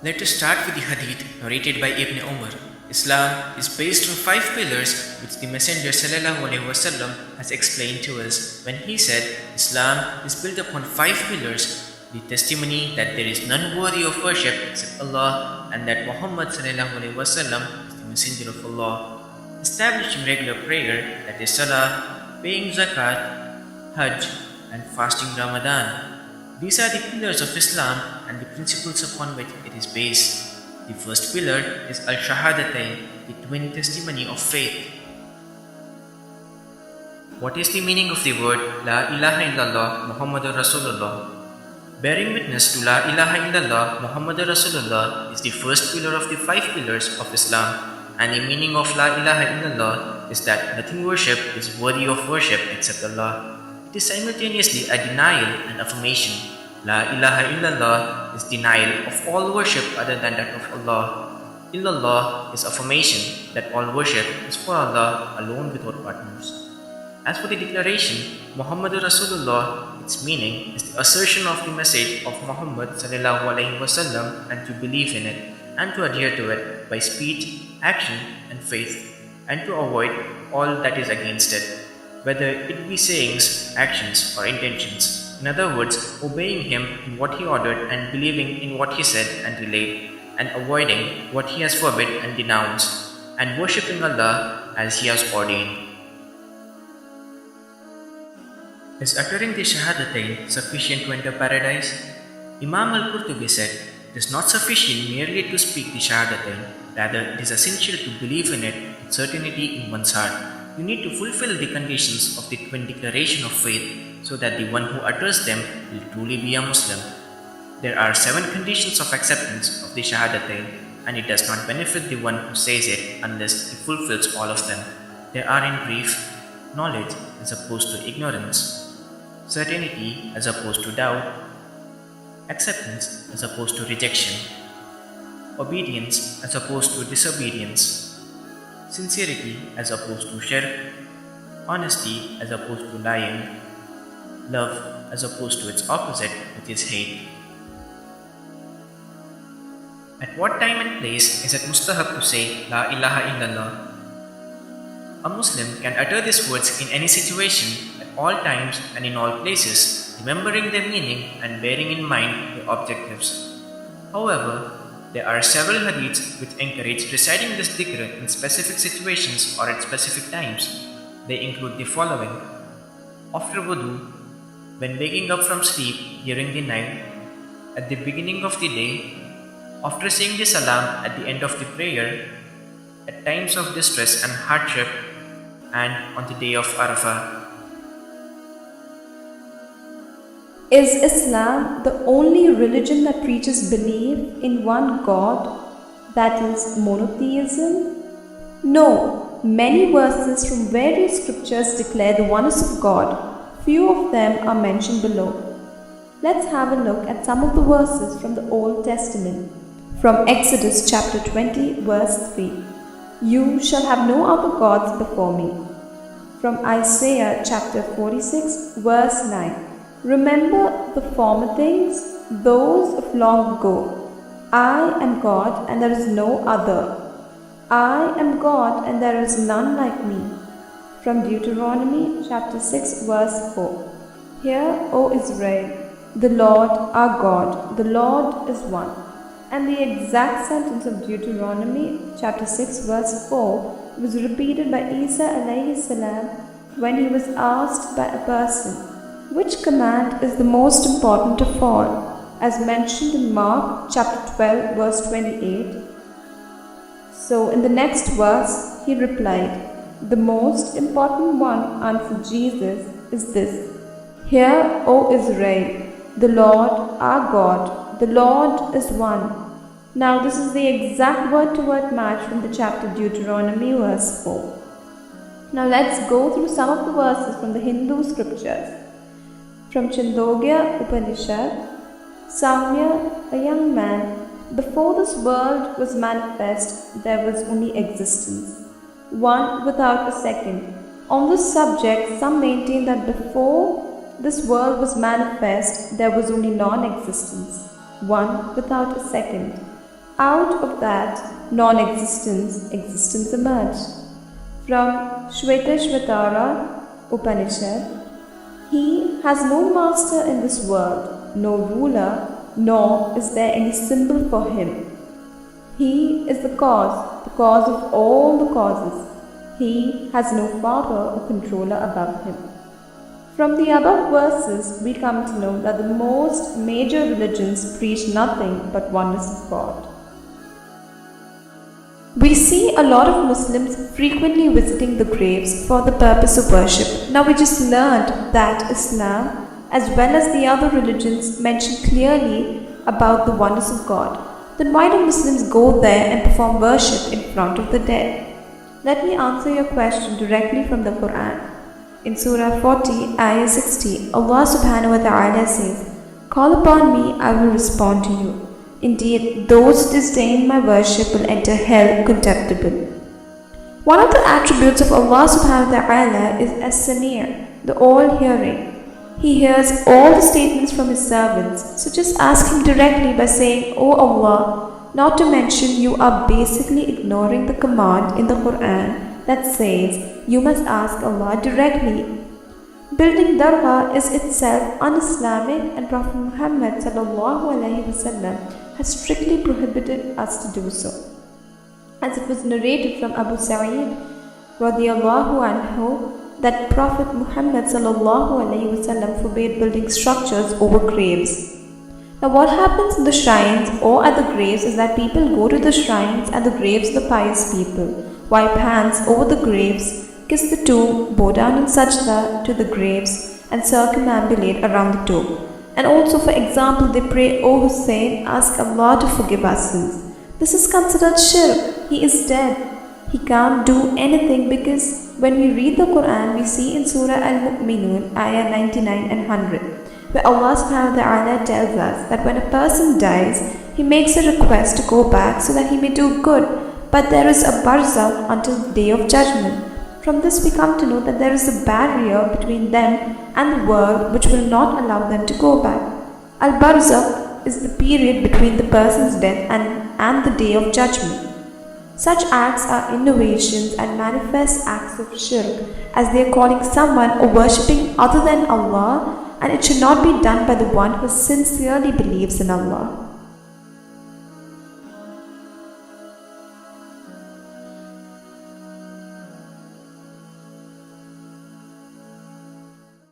Let us start with the hadith narrated by Ibn Umar. Islam is based on five pillars which the Messenger ﷺ has explained to us when he said, Islam is built upon five pillars: the testimony that there is none worthy of worship except Allah and that Muhammad ﷺ is the Messenger of Allah, establishing regular prayer, that is Salah, paying Zakat, Hajj, and fasting Ramadan. These are the pillars of Islam and the principles upon which it is based. The first pillar is Al-Shahadatain, the twin testimony of faith. What is the meaning of the word La ilaha illallah Muhammadur Rasulullah? Bearing witness to La ilaha illallah Muhammadur Rasulullah is the first pillar of the five pillars of Islam, and the meaning of La ilaha illallah is that nothing worship is worthy of worship except Allah. It is simultaneously a denial and affirmation. La ilaha illallah is denial of all worship other than that of Allah. Illallah is affirmation that all worship is for Allah alone without partners. As for the declaration, Muhammadur Rasulullah, its meaning is the assertion of the message of Muhammad sallallahu alaihi wasallam and to believe in it and to adhere to it by speech, action, and faith, and to avoid all that is against it, whether it be sayings, actions, or intentions. In other words, obeying him in what he ordered and believing in what he said and relayed, and avoiding what he has forbid and denounced, and worshipping Allah as he has ordained. Is uttering the Shahadatain sufficient to enter paradise? Imam al-Qurtubi said, it is not sufficient merely to speak the Shahadatain, rather it is essential to believe in it with certainty in one's heart. You need to fulfill the conditions of the twin declaration of faith so that the one who utters them will truly be a Muslim. There are 7 conditions of acceptance of the Shahadatain, and it does not benefit the one who says it unless he fulfills all of them. There are in brief: knowledge as opposed to ignorance, certainty as opposed to doubt, acceptance as opposed to rejection, obedience as opposed to disobedience, sincerity as opposed to shirk, honesty as opposed to lying, love as opposed to its opposite, which is hate. At what time and place is it mustahab to say La ilaha illallah? A Muslim can utter these words in any situation, at all times and in all places, remembering their meaning and bearing in mind their objectives. However, there are several hadiths which encourage reciting this dhikr in specific situations or at specific times. They include the following: after wudu, when waking up from sleep during the night, at the beginning of the day, after saying the salam at the end of the prayer, at times of distress and hardship, and on the day of Arafah. Is Islam the only religion that preaches belief in one God, that is, monotheism? No, many verses from various scriptures declare the oneness of God. Few of them are mentioned below. Let's have a look at some of the verses from the Old Testament. From Exodus chapter 20, verse 3. You shall have no other gods before me. From Isaiah chapter 46, verse 9. Remember the former things, those of long ago. I am God and there is no other. I am God and there is none like me. From Deuteronomy chapter 6, verse 4. Hear, O Israel, the Lord our God, the Lord is one. And the exact sentence of Deuteronomy chapter 6, verse 4 was repeated by Isa alayhi salam when he was asked by a person, which command is the most important of all, as mentioned in Mark chapter 12, verse 28. So in the next verse, he replied, the most important one, answered Jesus, is this: Hear, O Israel, the Lord our God, the Lord is one. Now this is the exact word-to-word match from the chapter Deuteronomy, verse 4. Now let's go through some of the verses from the Hindu scriptures. From Chandogya Upanishad, Samya, a young man, before this world was manifest, there was only existence, one without a second. On this subject, some maintain that before this world was manifest, there was only non-existence, one without a second. Out of that non-existence, existence emerged. From Shvetashvatara Upanishad, he has no master in this world, no ruler, nor is there any symbol for him. He is the cause of all the causes. He has no father or controller above him. From the above verses, we come to know that the most major religions preach nothing but oneness of God. We see a lot of Muslims frequently visiting the graves for the purpose of worship. Now we just learned that Islam, as well as the other religions, mention clearly about the oneness of God. Then why do Muslims go there and perform worship in front of the dead? Let me answer your question directly from the Quran. In Surah 40, Ayah 60, Allah subhanahu wa ta'ala says, "Call upon me, I will respond to you. Indeed, those who disdain my worship will enter hell contemptible." One of the attributes of Allah subhanahu wa ta'ala is as-Sami', the all-hearing. He hears all the statements from His servants, so just ask Him directly by saying, "O Allah," not to mention you are basically ignoring the command in the Quran that says you must ask Allah directly. Building dargah is itself un-Islamic, and Prophet Muhammad sallallahu alaihi wasallam has strictly prohibited us to do so. As it was narrated from Abu Sa'id radiyallahu anhu that Prophet Muhammad sallallahu alaihi wasallam forbade building structures over graves. Now what happens in the shrines or at the graves is that people go to the shrines and the graves of the pious people, wipe hands over the graves, kiss the tomb, bow down in sajda to the graves, and circumambulate around the tomb. And also, for example, they pray, "O Hussein, ask Allah to forgive our sins." This is considered shirk. He is dead. He can't do anything, because when we read the Quran, we see in Surah Al-Mu'minun, Ayah 99 and 100, where Allah subhanahu wa ta'ala tells us that when a person dies, he makes a request to go back so that he may do good, but there is a barzakh until the day of judgment. From this we come to know that there is a barrier between them and the world which will not allow them to go back. Al-Barzakh is the period between the person's death and the day of judgment. Such acts are innovations and manifest acts of shirk, as they are calling someone or worshipping other than Allah, and it should not be done by the one who sincerely believes in Allah.